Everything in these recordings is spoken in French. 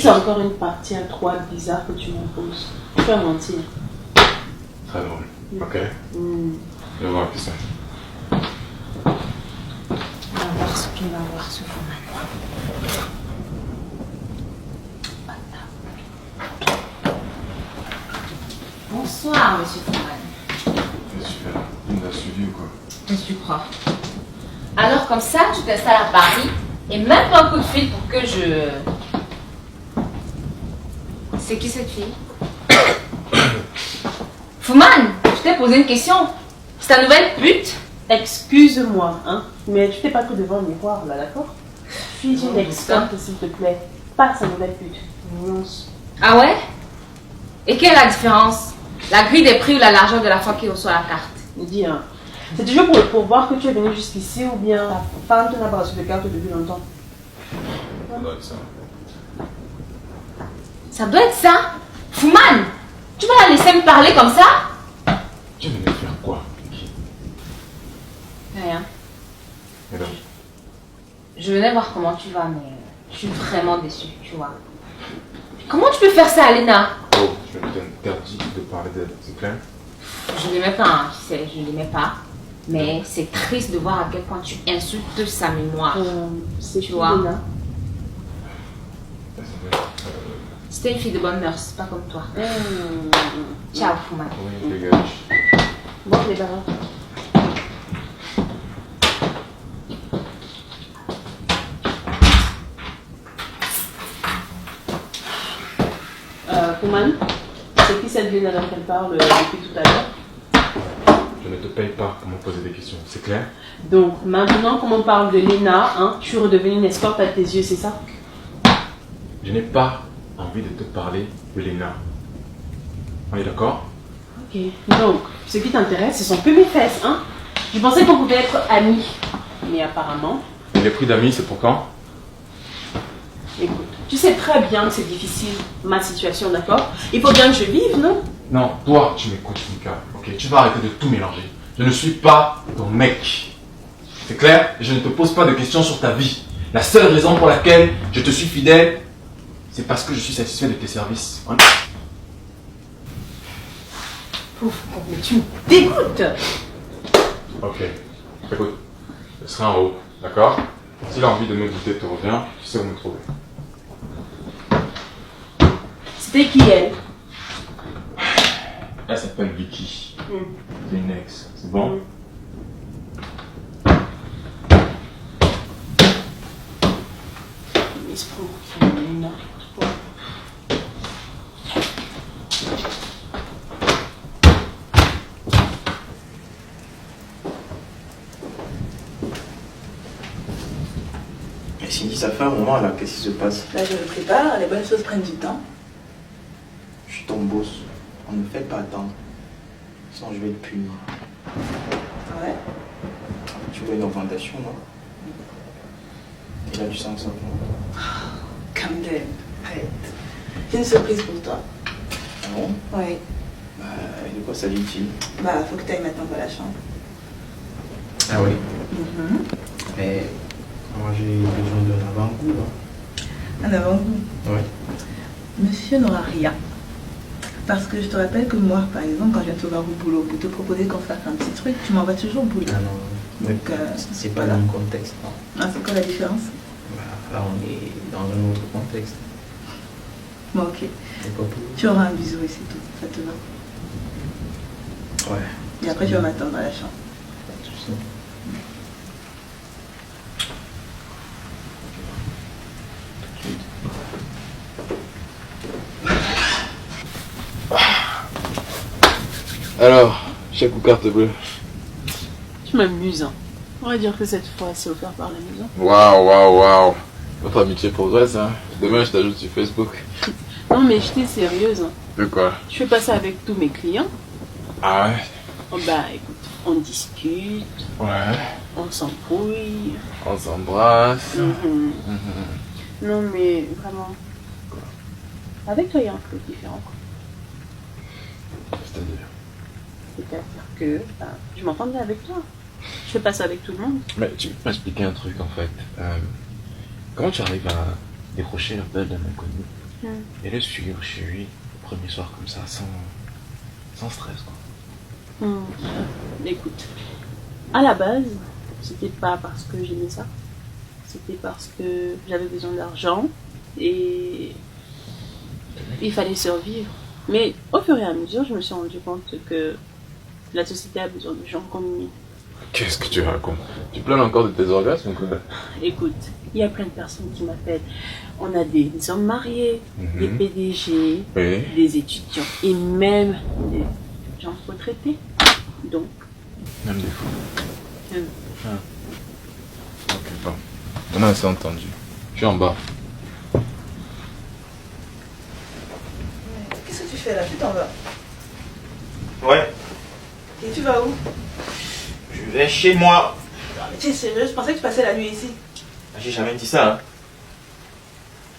c'est encore une partie à 3 bizarre que tu m'imposes. Tu vas mentir. Très drôle. Ok. Je vais voir qui c'est. On va voir ce qu'il va voir ce Fuman. Bonsoir, monsieur Fuman. Super. Il nous a suivi ou quoi? Qu'est-ce que tu crois? Alors comme ça, tu t'installes à Paris et même pas un coup de fil pour que je... C'est qui cette fille? Fuman, je t'ai posé une question. C'est ta nouvelle pute? Excuse-moi, hein, mais tu t'es pas que devant le miroir là, d'accord? Suis une experte, s'il te plaît. Pas sa nouvelle pute. Nuance. Ah ouais? Et quelle est la différence? La grille des prix ou la largeur de la fois qui reçoit la carte? Me dis, hein. C'est toujours pour voir que tu es venu jusqu'ici ou bien ta femme te n'a pas reçu de carte depuis longtemps. Ça doit être ça. Ça doit être ça? Fuman, tu vas la laisser me parler comme ça? Tu venais faire quoi? Rien. Et donc? Je venais voir comment tu vas, mais je suis vraiment déçue, tu vois. Comment tu peux faire ça, Alena? Oh, je t'interdis de parler d'elle, c'est clair? Je ne l'aimais pas, hein, tu sais, je ne l'aimais pas. Mais c'est triste de voir à quel point tu insultes sa mémoire. C'est Tu vois. Lena. C'était une fille de bonne mœurs, pas comme toi. Ciao, Fuman. Oui, dégage. Bon, les barres. Fuman, c'est qui cette ville dont elle parle depuis tout à l'heure? Je ne te paye pas pour me poser des questions, c'est clair? Donc, maintenant, comme on parle de Lena, hein, tu es redevenue une escorte à tes yeux, c'est ça? Je n'ai pas envie de te parler de Lena. On est d'accord? Ok. Donc, ce qui t'intéresse, ce sont que mes fesses, hein? Je pensais qu'on pouvait être amis. Mais apparemment... Et les prix d'amis, c'est pour quand? Écoute, tu sais très bien que c'est difficile, ma situation, d'accord? Il faut bien que je vive, non? Non, toi, tu m'écoutes, Mika. Ok, tu vas arrêter de tout mélanger. Je ne suis pas ton mec. C'est clair? Je ne te pose pas de questions sur ta vie. La seule raison pour laquelle je te suis fidèle, c'est parce que je suis satisfait de tes services. Hein? Ouf, mais tu me dégoûtes! Ok. Écoute, je serai en haut, d'accord? S'il a envie de me goûter, te reviens, tu sais où me trouver. C'était qui, elle? Elle s'appelle Vicky. C'est une ex. C'est bon? Il se prend n'importe quoi. Et Cindy, ça fait un moment là, qu'est-ce qui se passe? Là, je me prépare, les bonnes choses prennent du temps. Je suis ton boss. On ne me fait pas attendre. Sinon, je vais te punir. Ouais. Tu veux une augmentation, non? Et là, tu sens que ça va. Comme d'hab. Arrête. J'ai une surprise pour toi. Ah bon? Oui. Bah, de quoi s'agit-il? Bah, faut que tu ailles maintenant dans la chambre. Ah oui? Mais moi, j'ai besoin d'un avant-goût, là. Un avant-goût. Oui. Monsieur n'aura rien. Parce que je te rappelle que moi, par exemple, quand je viens te voir au boulot pour te proposer qu'on fasse un petit truc, tu m'envoies toujours au boulot. Ah non, Donc, c'est pas voilà. dans le contexte, non. Ah, c'est quoi la différence? Bah, là, on est dans un autre contexte. Bon, ok. C'est pas pour... Tu auras un bisou et c'est tout. Ça te va? Ouais. Et après, tu vas m'attendre dans la chambre. Pas de soucis. Alors, chèque ou carte bleue? Tu m'amuses, hein. On va dire que cette fois, c'est offert par la maison. Waouh. Votre amitié progresse, hein. Demain, je t'ajoute sur Facebook. Non, mais je t'ai sérieuse, hein. De quoi? Je fais pas ça avec tous mes clients. Ah ouais? Oh, bah, écoute, on discute, Ouais. on s'embrouille. On s'embrasse. Non, mais vraiment. Avec toi, il y a un truc différent, quoi. C'est-à-dire? C'est-à-dire que je m'entends bien avec toi. Je fais pas ça avec tout le monde. Mais tu peux m'expliquer un truc en fait. Comment tu arrives à décrocher l'appel d'un inconnu? Et le suivre chez lui, le premier soir comme ça, sans stress, quoi. Écoute, à la base, c'était pas parce que j'aimais ça. C'était parce que j'avais besoin d'argent et il fallait survivre. Mais au fur et à mesure, je me suis rendu compte que la société a besoin de gens comme lui. Qu'est-ce que tu racontes? Tu plains encore de tes orgasmes ou quoi? Écoute, il y a plein de personnes qui m'appellent. On a des hommes mariés, des PDG, Oui. des étudiants et même des gens retraités. Donc, Même des fois. euh, Ok, bon. On a assez entendu. Je suis en bas. Qu'est-ce que tu fais là? Tu t'en vas. Ouais, Et tu vas où? je vais chez moi. Non, mais tu es sérieux? Je pensais que tu passais la nuit ici. J'ai jamais dit ça. Hein.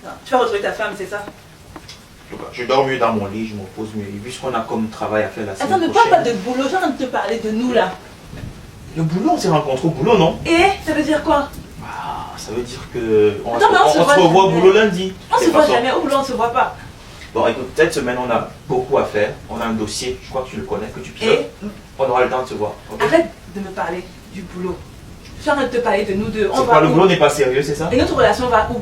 Non, tu vas retrouver ta femme, c'est ça? En tout cas, je dors mieux dans mon lit, je me repose mieux. Et vu ce qu'on a comme travail à faire la semaine Attends, ne parle prochaine. pas de boulot, j'ai envie de te parler de nous là. Le boulot, on s'est rencontrés au boulot, non? Et ça veut dire quoi? Ah, ça veut dire que on Attends, mais on se se voit revoit au jamais. boulot lundi. On se C'est voit pas ça. jamais, au boulot on se voit pas. Bon, écoute, cette semaine, on a beaucoup à faire. On a un dossier, je crois que tu le connais, que tu pilotes. Et On aura le temps de se voir. ok? arrête de me parler du boulot. Je suis en train de te parler de nous deux. On C'est va quoi, le où? boulot n'est pas sérieux, c'est ça? Et notre relation va où?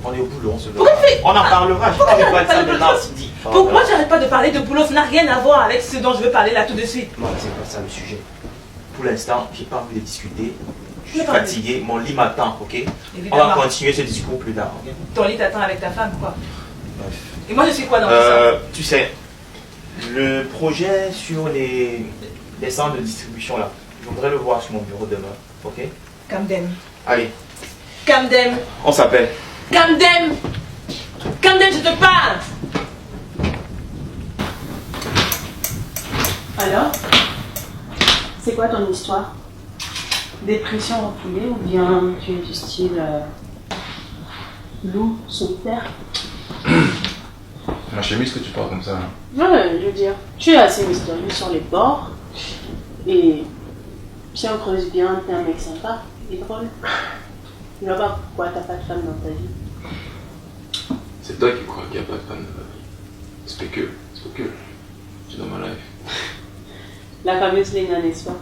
On est au boulot, on se Pourquoi voit. tu fais- On en parlera, je Pourquoi parle tu pas de ça parles de maintenant, boulot? Sidi. Pourquoi tu n'arrêtes pas de parler de boulot? Ça n'a rien à voir avec ce dont je veux parler là tout de suite. Non, c'est pas ça le sujet. Pour l'instant, j'ai pas envie de discuter. Je suis D'accord. fatigué, mon lit m'attend, ok? On va Évidemment. continuer ce discours plus tard, ok? Ton lit t'attend avec ta femme, quoi. Bref. Et moi je suis quoi dans tout ça? Tu sais, le projet sur les centres de distribution là, je voudrais le voir sur mon bureau demain, ok? Camden. Allez, Camden. on s'appelle. Camden. Camden, je te parle. alors, c'est quoi ton histoire? Dépression refoulée ou bien tu es du style loup solitaire? Ma chérie, est-ce que tu parles comme ça? Hein? Ouais, je veux dire, tu es assez mystérieux sur les bords et si on creuse bien, t'es un mec sympa et drôle. Je vois pas pourquoi t'as pas de femme dans ta vie. C'est toi qui crois qu'il n'y a pas de femme dans ma vie. Spécule. C'est dans ma life. La fameuse Léna, n'est-ce pas?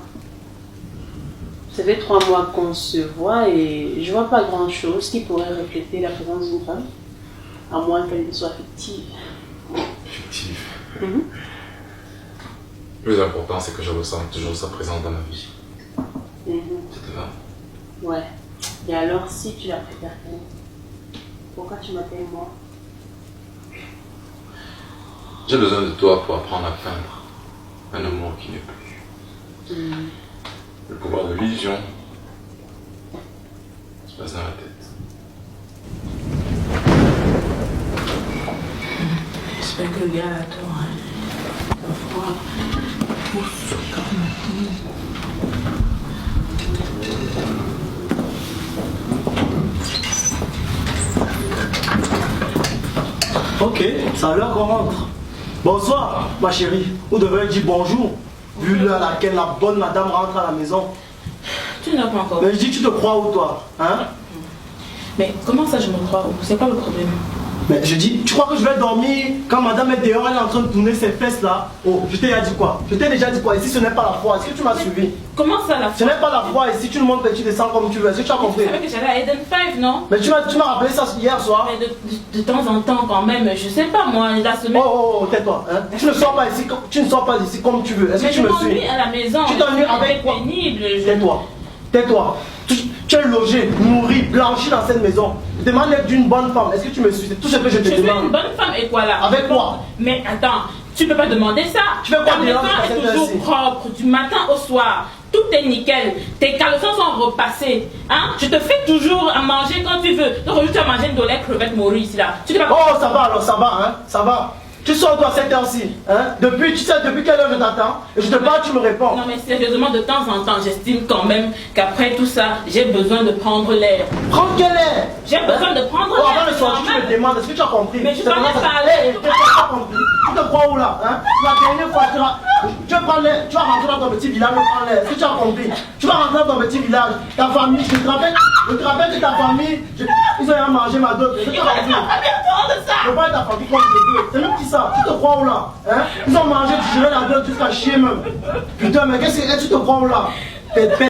Ça fait 3 mois qu'on se voit et je vois pas grand chose qui pourrait refléter la présence d'une femme, à moins qu'elle ne soit fictive. Fictive. Mhm. Le plus important, c'est que je ressens toujours sa présence dans ma vie. Mhm. Ça te va? Ouais. Et alors, si tu la préfères, pourquoi tu m'appelles moi? J'ai besoin de toi pour apprendre à peindre un amour qui n'est plus. Le pouvoir de l'illusion se passe dans la tête. J'espère que le gars a tort. Hein. Parfois, ouf, quand même. Ok, ça a l'heure qu'on rentre. Bonsoir, ma chérie. Vous devez dire bonjour, vu l'heure à laquelle la bonne madame rentre à la maison. Tu n'as pas encore. Mais je dis, tu te crois où, toi? Hein? Mais comment ça je me crois? C'est quoi le problème? Mais je dis, tu crois que je vais dormir quand madame est dehors, elle est en train de tourner ses fesses là? Oh, je t'ai déjà dit quoi? Je t'ai déjà dit quoi? Ici, ce n'est pas la foi. Est-ce que tu m'as suivi? Comment ça la Ce n'est pas la foi ici, tu nous montres que tu descends comme tu veux. Est-ce que tu as compris? Tu savais que j'allais à Eden 5, non? Mais tu m'as rappelé ça hier soir. Mais de temps en temps quand même, je sais pas moi, la semaine. Oh, tais-toi. Hein? Tu ne sors pas ici, tu ne sors pas ici comme tu veux. Est-ce que Mais tu je me suis? m'ennuie à la maison. Tu t'ennuies avec C'est quoi? pénible. Tais-toi. Tais-toi. Tu es logé, nourri, blanchi dans cette maison. Je demande d'être d'une bonne femme. Est-ce que tu me suis? C'est tout ce que je te Je suis une demande. bonne femme et quoi là? Avec quoi? Mais attends, tu peux pas demander ça. Tu fais quoi Ta dehors maison jusqu'à est cette toujours heure-ci? propre, du matin au soir. Tout est nickel. Tes caleçons sont repassés. Hein? Je te fais toujours à manger quand tu veux. Donc aujourd'hui tu as mangé une dolette crevette morue ici là. Tu t'es pas... Oh, ça va alors, ça va, hein? Ça va. Tu sors toi à cette heure-ci, hein? Tu sais depuis quelle heure je t'attends? Et je te parle, tu me réponds. Non mais sérieusement, de temps en temps, j'estime quand même qu'après tout ça, j'ai besoin de prendre l'air. Prends quel air? J'ai besoin de prendre Oh, l'air. avant de sortir, tu me demandes, est-ce que tu as compris? Mais je C'est t'en ai comment ça- parlé. Eh, tu n'as pas compris. Tu te crois où là, hein? La dernière fois, Tu vas rentrer dans ton petit village, prendre l'air. Est-ce que tu as compris? Tu vas rentrer dans ton petit village. Ta famille, je te rappelle que ta famille, ils ont rien mangé ma dot. Je te pas ta famille comme je veux. C'est même qui ça? Tu te crois où là? Hein? Ils ont mangé, tu gérais la dot jusqu'à chier même. Putain, mais qu'est-ce que tu te crois où là? T'es bête.